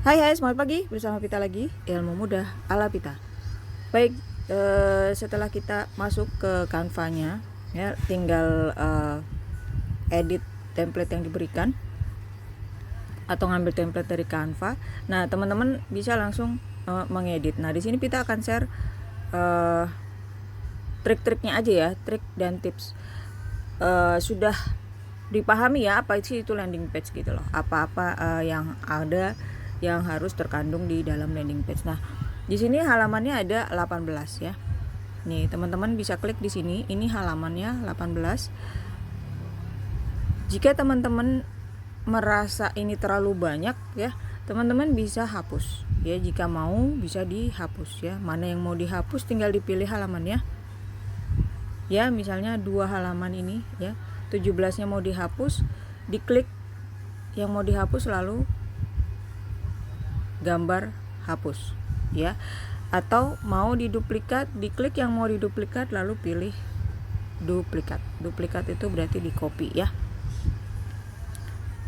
Hai selamat pagi, bersama Pita lagi, ilmu mudah ala Pita. Baik, setelah kita masuk ke Canva-nya, ya tinggal edit template yang diberikan atau ngambil template dari Canva. Nah, teman-teman bisa langsung mengedit. Nah, di sini Pita akan share trik-triknya aja ya, trik dan tips. Sudah dipahami ya apa sih itu landing page gitu loh, apa-apa yang ada yang harus terkandung di dalam landing page. Nah, di sini halamannya ada 18 ya. Nih, teman-teman bisa klik di sini. Ini halamannya 18. Jika teman-teman merasa ini terlalu banyak ya, teman-teman bisa hapus. Ya, jika mau bisa dihapus ya. Mana yang mau dihapus tinggal dipilih halamannya. Ya, misalnya 2 halaman ini ya. 17-nya mau dihapus, diklik yang mau dihapus lalu gambar hapus ya, atau mau diduplikat, diklik yang mau diduplikat lalu pilih duplikat. Duplikat itu berarti di copy ya,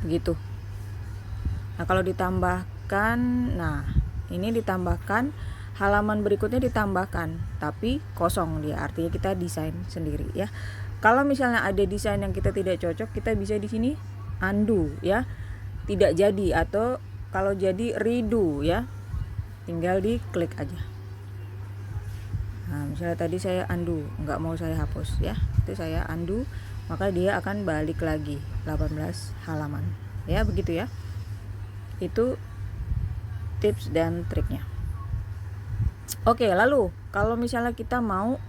begitu. Nah, kalau ditambahkan, nah ini ditambahkan, halaman berikutnya ditambahkan tapi kosong dia, artinya kita desain sendiri ya. Kalau misalnya ada desain yang kita tidak cocok, kita bisa di sini undo ya, tidak jadi, atau kalau jadi redo ya, tinggal diklik aja. Nah, misalnya tadi saya undo, nggak mau saya hapus ya, itu saya undo, maka dia akan balik lagi 18 halaman ya, begitu ya. Itu tips dan triknya. Oke, lalu kalau misalnya kita mau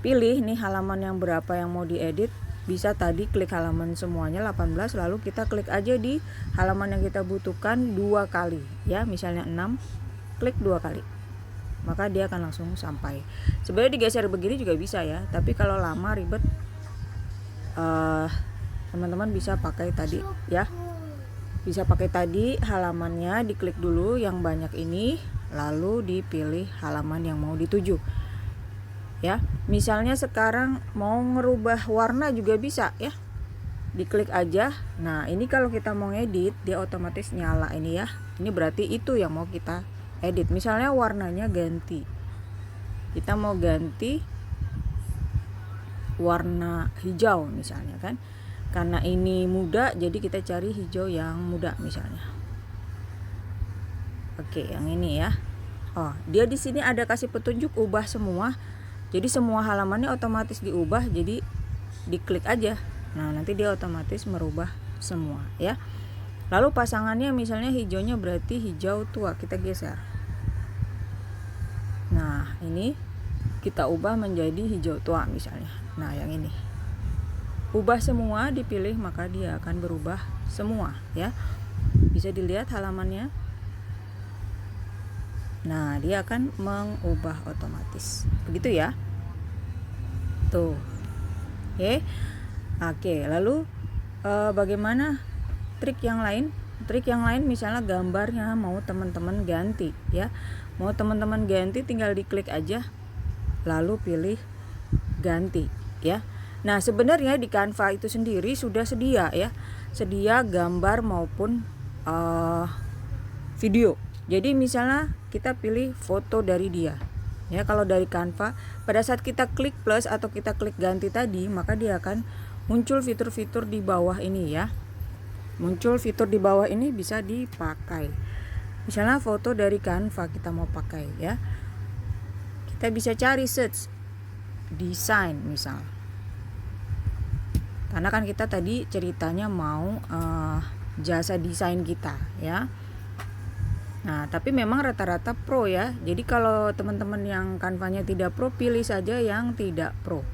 pilih nih halaman yang berapa yang mau diedit, bisa tadi klik halaman semuanya 18, lalu kita klik aja di halaman yang kita butuhkan 2 kali ya, misalnya 6, klik 2 kali, maka dia akan langsung sampai. Sebenarnya digeser begini juga bisa ya, tapi kalau lama ribet, teman-teman bisa pakai tadi ya, bisa pakai tadi halamannya, diklik dulu yang banyak ini, lalu dipilih halaman yang mau dituju ya. Misalnya sekarang mau ngerubah warna juga bisa ya, diklik aja. Nah, ini kalau kita mau ngedit dia otomatis nyala ini ya, ini berarti itu yang mau kita edit. Misalnya warnanya ganti, kita mau ganti warna hijau misalnya kan, karena ini muda jadi kita cari hijau yang muda misalnya. Oke, yang ini ya. Oh, dia di sini ada kasih petunjuk ubah semua. Jadi semua halamannya otomatis diubah, jadi diklik aja. Nah, nanti dia otomatis merubah semua ya. Lalu pasangannya misalnya hijaunya berarti hijau tua, kita geser. Nah, ini kita ubah menjadi hijau tua misalnya. Nah, yang ini ubah semua, dipilih, maka dia akan berubah semua ya. Bisa dilihat halamannya. Nah, dia akan mengubah otomatis. Begitu ya. Tuh. Oke, lalu bagaimana trik yang lain? Trik yang lain misalnya gambarnya mau teman-teman ganti ya. Mau teman-teman ganti tinggal diklik aja lalu pilih ganti ya. Nah, sebenarnya di Canva itu sendiri sudah sedia ya. Sedia gambar maupun video. Jadi misalnya kita pilih foto dari dia ya. Kalau dari Canva, pada saat kita klik plus atau kita klik ganti tadi, maka dia akan muncul fitur-fitur di bawah ini ya. Muncul fitur di bawah ini bisa dipakai. Misalnya foto dari Canva kita mau pakai ya, kita bisa cari search desain misal, karena kan kita tadi ceritanya mau jasa desain kita ya. Nah, tapi memang rata-rata pro ya. Jadi kalau teman-teman yang Canva-nya tidak pro, pilih saja yang tidak pro.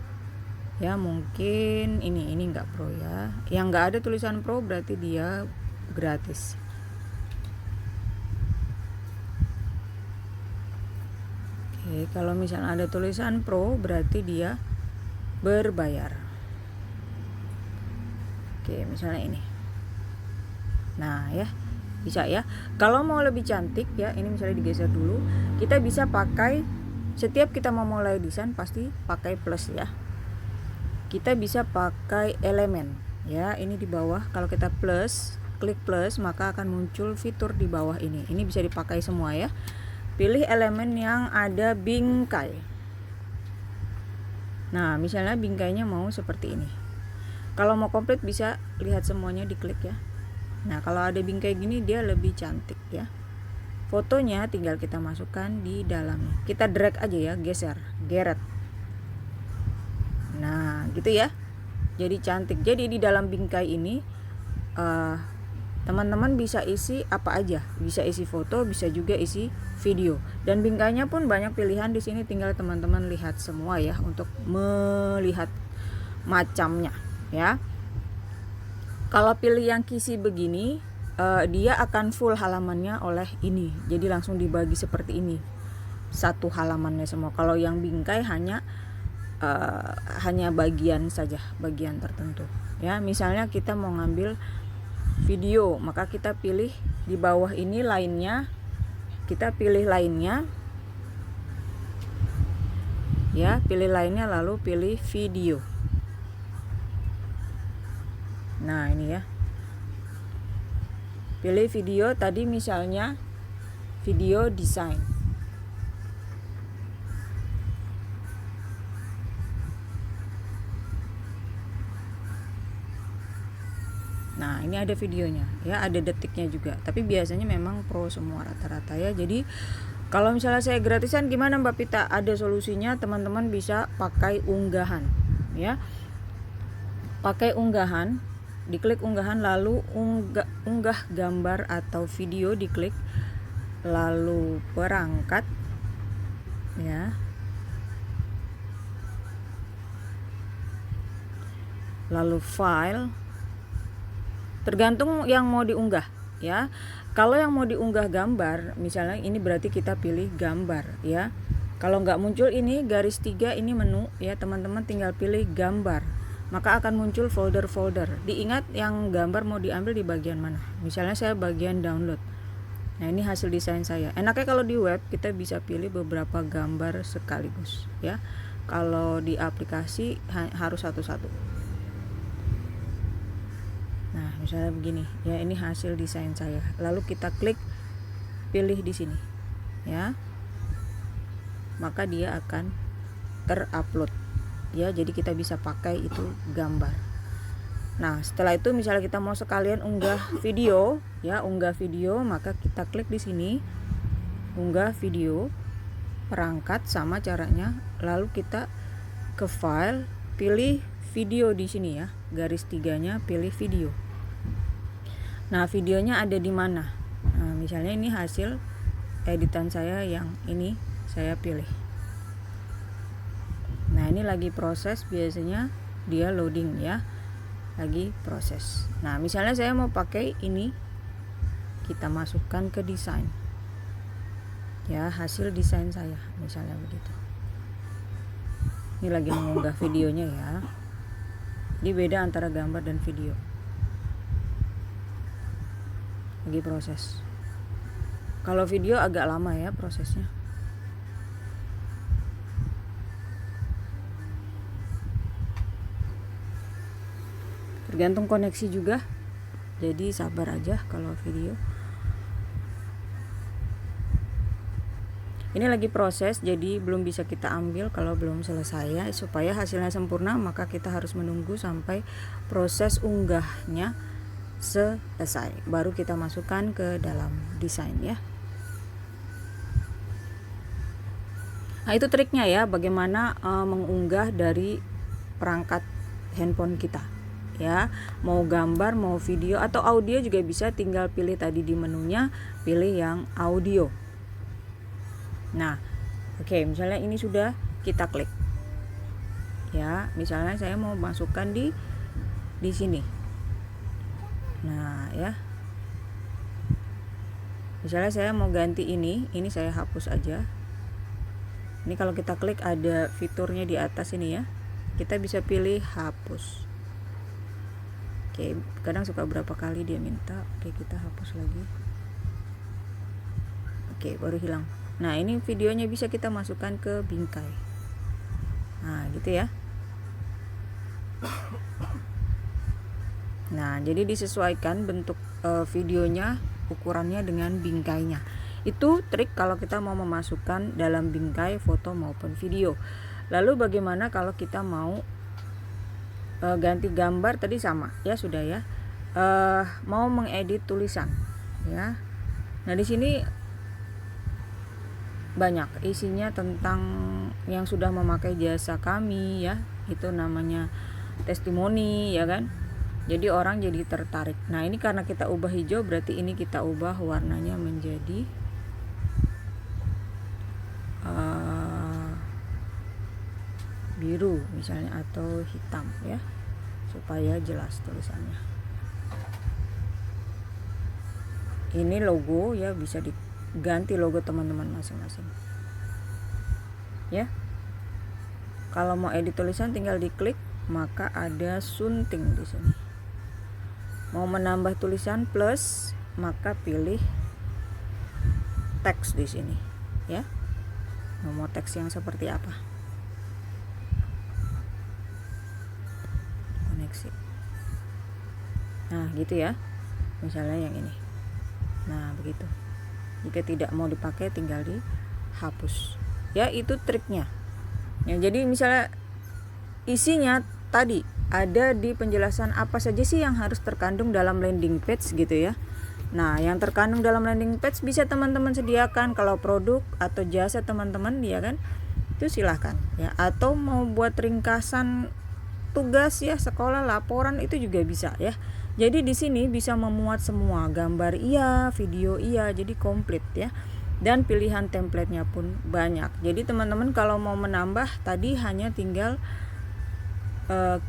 Ya, mungkin ini enggak pro ya. Yang enggak ada tulisan pro berarti dia gratis. Oke, kalau misalnya ada tulisan pro berarti dia berbayar. Oke, misalnya ini. Nah, ya. Bisa ya. Kalau mau lebih cantik ya, ini misalnya digeser dulu, kita bisa pakai, setiap kita mau mulai desain pasti pakai plus ya. Kita bisa pakai elemen ya, ini di bawah kalau kita plus klik plus, maka akan muncul fitur di bawah ini. Ini bisa dipakai semua ya. Pilih elemen yang ada bingkai. Nah, misalnya bingkainya mau seperti ini. Kalau mau komplit bisa lihat semuanya diklik ya. Nah, kalau ada bingkai gini dia lebih cantik ya. Fotonya tinggal kita masukkan di dalamnya. Kita drag aja ya, geser, geret. Nah, gitu ya. Jadi cantik. Jadi di dalam bingkai ini teman-teman bisa isi apa aja. Bisa isi foto, bisa juga isi video. Dan bingkainya pun banyak pilihan di sini, tinggal teman-teman lihat semua ya untuk melihat macamnya ya. Kalau pilih yang kisi begini, dia akan full halamannya oleh ini. Jadi langsung dibagi seperti ini. Satu halamannya semua. Kalau yang bingkai hanya bagian saja, bagian tertentu ya. Misalnya kita mau ngambil video, maka kita pilih di bawah ini lainnya, kita pilih lainnya ya, pilih lainnya lalu pilih video. Nah, ini ya, pilih video tadi, misalnya video desain. Nah, ini ada videonya ya, ada detiknya juga. Tapi biasanya memang pro semua rata-rata ya. Jadi kalau misalnya saya gratisan gimana Mbak Pita? Ada solusinya, teman-teman bisa pakai unggahan ya. Pakai unggahan, diklik unggahan lalu unggah gambar atau video, diklik lalu perangkat ya. Lalu file, tergantung yang mau diunggah ya. Kalau yang mau diunggah gambar, misalnya ini berarti kita pilih gambar ya. Kalau nggak muncul ini garis 3, ini menu ya, teman-teman tinggal pilih gambar, maka akan muncul folder-folder. Diingat yang gambar mau diambil di bagian mana. Misalnya saya bagian download. Nah, ini hasil desain saya. Enaknya kalau di web kita bisa pilih beberapa gambar sekaligus ya. Kalau di aplikasi harus satu-satu. Nah, misalnya begini ya, ini hasil desain saya. Lalu kita klik pilih di sini ya, maka dia akan terupload ya. Jadi kita bisa pakai itu gambar. Nah, setelah itu misalnya kita mau sekalian unggah video ya, unggah video, maka kita klik di sini unggah video, perangkat sama caranya. Lalu kita ke file, pilih video di sini ya, garis 3-nya pilih video. Nah, videonya ada di mana? Nah, misalnya ini hasil editan saya yang ini saya pilih. Nah, ini lagi proses, biasanya dia loading ya, lagi proses. Nah, misalnya saya mau pakai ini, kita masukkan ke desain ya, hasil desain saya misalnya begitu. Ini lagi mengunggah videonya ya. Ini beda antara gambar dan video, lagi proses. Kalau video agak lama ya prosesnya. Tergantung koneksi juga, jadi sabar aja kalau video. Ini lagi proses, jadi belum bisa kita ambil kalau belum selesai ya. Supaya hasilnya sempurna, maka kita harus menunggu sampai proses unggahnya selesai, baru kita masukkan ke dalam desain ya. Nah, itu triknya ya, bagaimana mengunggah dari perangkat handphone kita ya. Mau gambar, mau video atau audio juga bisa, tinggal pilih tadi di menunya, pilih yang audio. Nah, oke, misalnya ini sudah kita klik ya. Misalnya saya mau masukkan di sini. Nah ya, misalnya saya mau ganti ini saya hapus aja. Ini kalau kita klik ada fiturnya di atas ini ya, kita bisa pilih hapus. Oke, kadang suka berapa kali dia minta. Oke, kita hapus lagi. Oke, baru hilang. Nah, ini videonya bisa kita masukkan ke bingkai. Nah, gitu ya. Nah, jadi disesuaikan bentuk videonya, ukurannya dengan bingkainya. Itu trik kalau kita mau memasukkan dalam bingkai foto maupun video. Lalu bagaimana kalau kita mau ganti gambar? Tadi sama ya, sudah ya. Mau mengedit tulisan ya. Nah di sini banyak isinya tentang yang sudah memakai jasa kami ya, itu namanya testimoni ya kan. Jadi orang jadi tertarik. Nah ini karena kita ubah hijau, berarti ini kita ubah warnanya menjadi biru misalnya, atau hitam ya, supaya jelas tulisannya. Ini logo ya, bisa diganti logo teman-teman masing-masing ya. Kalau mau edit tulisan tinggal diklik, maka ada sunting di sini. Mau menambah tulisan plus, maka pilih teks di sini ya. Mau teks yang seperti apa? Koneksi. Nah, gitu ya. Misalnya yang ini. Nah, begitu. Jika tidak mau dipakai tinggal dihapus. Ya, itu triknya. Ya, jadi misalnya isinya tadi ada di penjelasan apa saja sih yang harus terkandung dalam landing page gitu ya. Nah, yang terkandung dalam landing page bisa teman-teman sediakan. Kalau produk atau jasa teman-teman ya kan, itu silahkan ya. Atau mau buat ringkasan tugas ya, sekolah, laporan, itu juga bisa ya. Jadi di sini bisa memuat semua, gambar iya, video iya, jadi komplit ya. Dan pilihan template-nya pun banyak. Jadi teman-teman kalau mau menambah tadi hanya tinggal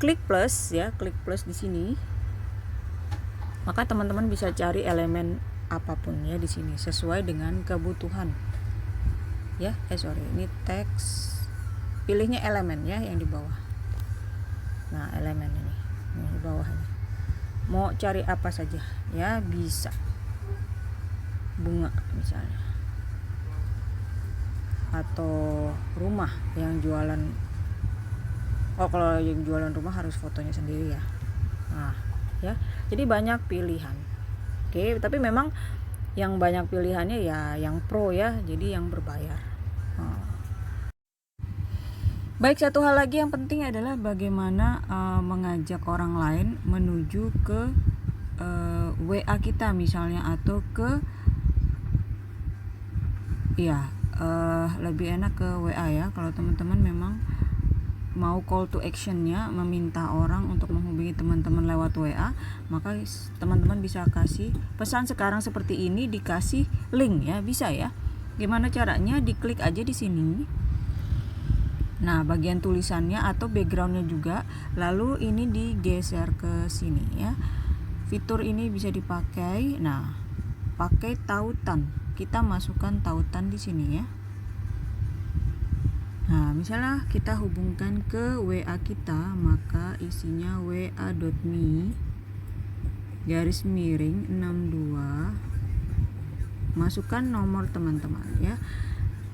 klik plus ya, klik plus di sini. Maka teman-teman bisa cari elemen apapun ya di sini sesuai dengan kebutuhan. Ya, ini teks. Pilihnya elemen ya yang di bawah. Nah, elemen ini di bawah ini. Mau cari apa saja ya, bisa. Bunga misalnya. Atau rumah yang jualan. Oh, kalau yang jualan rumah harus fotonya sendiri ya. Nah, ya. Jadi banyak pilihan. Oke, tapi memang yang banyak pilihannya ya yang pro ya, jadi yang berbayar. Baik, satu hal lagi yang penting adalah bagaimana mengajak orang lain menuju ke WA kita misalnya, atau ke lebih enak ke WA ya. Kalau teman-teman memang mau call to actionnya, meminta orang untuk menghubungi teman-teman lewat WA, maka teman-teman bisa kasih pesan sekarang seperti ini, dikasih link ya, bisa ya. Gimana caranya? Diklik aja di sini. Nah, bagian tulisannya atau backgroundnya juga, lalu ini digeser ke sini ya. Fitur ini bisa dipakai. Nah, pakai tautan. Kita masukkan tautan di sini ya. Nah, misalnya kita hubungkan ke WA kita, maka isinya wa.me _62, masukkan nomor teman-teman ya.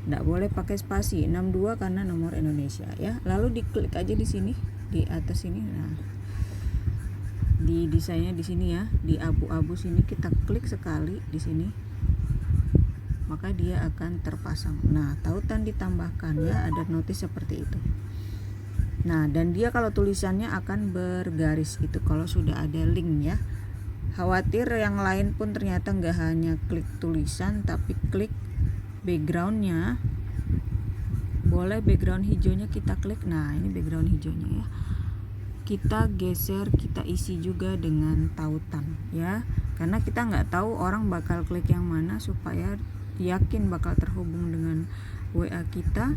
Tidak boleh pakai spasi, 62 karena nomor Indonesia ya. Lalu diklik aja di sini, di atas sini. Nah, di desainnya di sini ya, di abu-abu sini kita klik sekali di sini, maka dia akan terpasang. Nah, tautan ditambahkan ya, ada notis seperti itu. Nah, dan dia kalau tulisannya akan bergaris itu kalau sudah ada link ya. Khawatir yang lain pun ternyata nggak hanya klik tulisan, tapi klik backgroundnya. Boleh background hijaunya kita klik. Nah, ini background hijaunya ya. Kita geser, kita isi juga dengan tautan ya. Karena kita nggak tahu orang bakal klik yang mana, supaya yakin bakal terhubung dengan WA kita,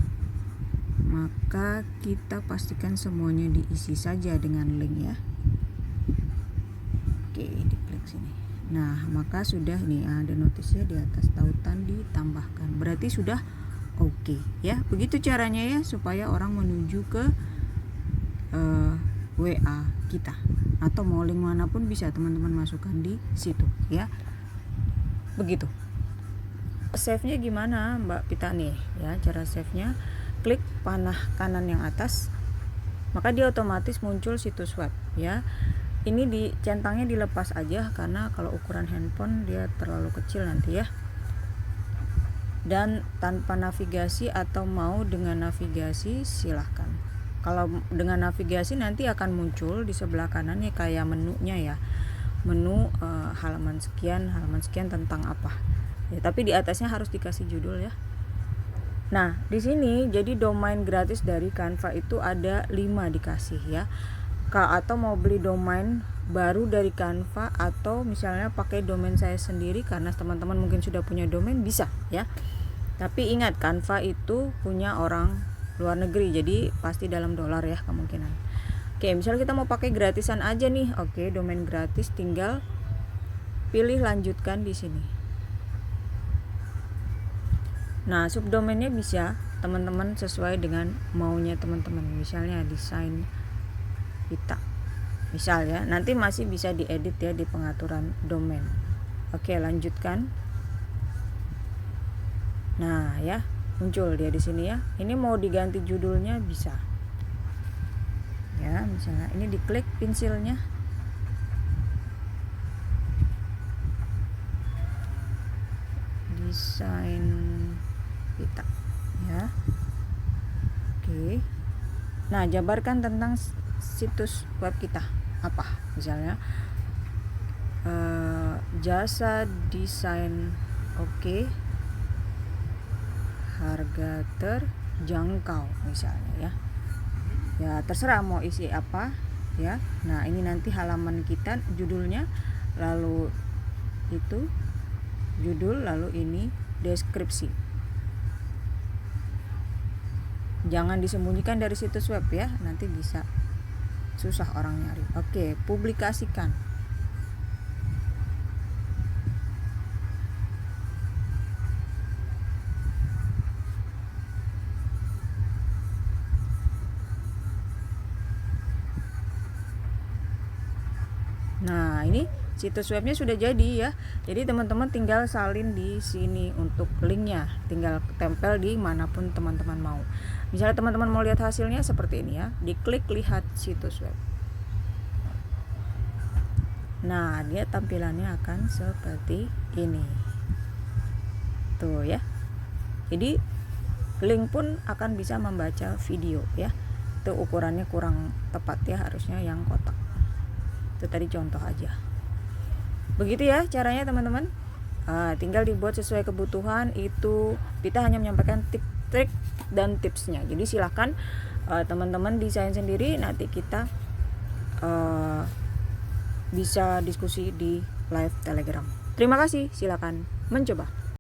maka kita pastikan semuanya diisi saja dengan link ya. Oke, diklik sini. Nah, maka sudah nih ada notisnya di atas, tautan ditambahkan. Berarti sudah oke ya. Begitu caranya ya, supaya orang menuju ke WA kita, atau mau link manapun bisa teman-teman masukkan di situ ya. Begitu. Save-nya gimana Mbak Pita nih ya? Cara save-nya, klik panah kanan yang atas, maka dia otomatis muncul situs web ya. ini centangnya dilepas aja karena kalau ukuran handphone dia terlalu kecil nanti ya. Dan tanpa navigasi atau mau dengan navigasi silahkan. Kalau dengan navigasi nanti akan muncul di sebelah kanannya kayak menunya ya, menu halaman sekian tentang apa ya, tapi di atasnya harus dikasih judul ya. Nah di sini jadi domain gratis dari Canva itu ada 5 dikasih ya. Atau mau beli domain baru dari Canva, atau misalnya pakai domain saya sendiri karena teman-teman mungkin sudah punya domain, bisa ya. Tapi ingat, Canva itu punya orang luar negeri, jadi pasti dalam dolar ya kemungkinan. Oke, misalnya kita mau pakai gratisan aja nih. Oke, domain gratis, tinggal pilih lanjutkan di sini. Nah, subdomainnya bisa teman-teman sesuai dengan maunya teman-teman. Misalnya desain kita. Misal ya, nanti masih bisa diedit ya di pengaturan domain. Oke, lanjutkan. Nah, ya, muncul dia di sini ya. Ini mau diganti judulnya bisa. Ya, misalnya ini diklik pensilnya. Desain kita ya. Oke. Nah, jabarkan tentang situs web kita apa? Misalnya jasa desain oke. Harga terjangkau misalnya ya. Ya terserah mau isi apa ya. Nah ini nanti halaman kita judulnya, lalu itu judul, lalu ini deskripsi. Jangan disembunyikan dari situs web ya, nanti bisa susah orang nyari. Oke, publikasikan. Nah, ini situs webnya sudah jadi ya. Jadi teman-teman tinggal salin di sini untuk linknya, tinggal tempel di manapun teman-teman mau. Misalnya teman-teman mau lihat hasilnya seperti ini ya, diklik lihat situs web. Nah, dia tampilannya akan seperti ini. Tuh ya. Jadi link pun akan bisa membaca video ya. Itu ukurannya kurang tepat ya, harusnya yang kotak. Itu tadi contoh aja. Begitu ya caranya teman-teman. Tinggal dibuat sesuai kebutuhan. Itu kita hanya menyampaikan trik dan tipsnya. Jadi silahkan teman-teman desain sendiri. Nanti kita bisa diskusi di live Telegram. Terima kasih, silakan mencoba.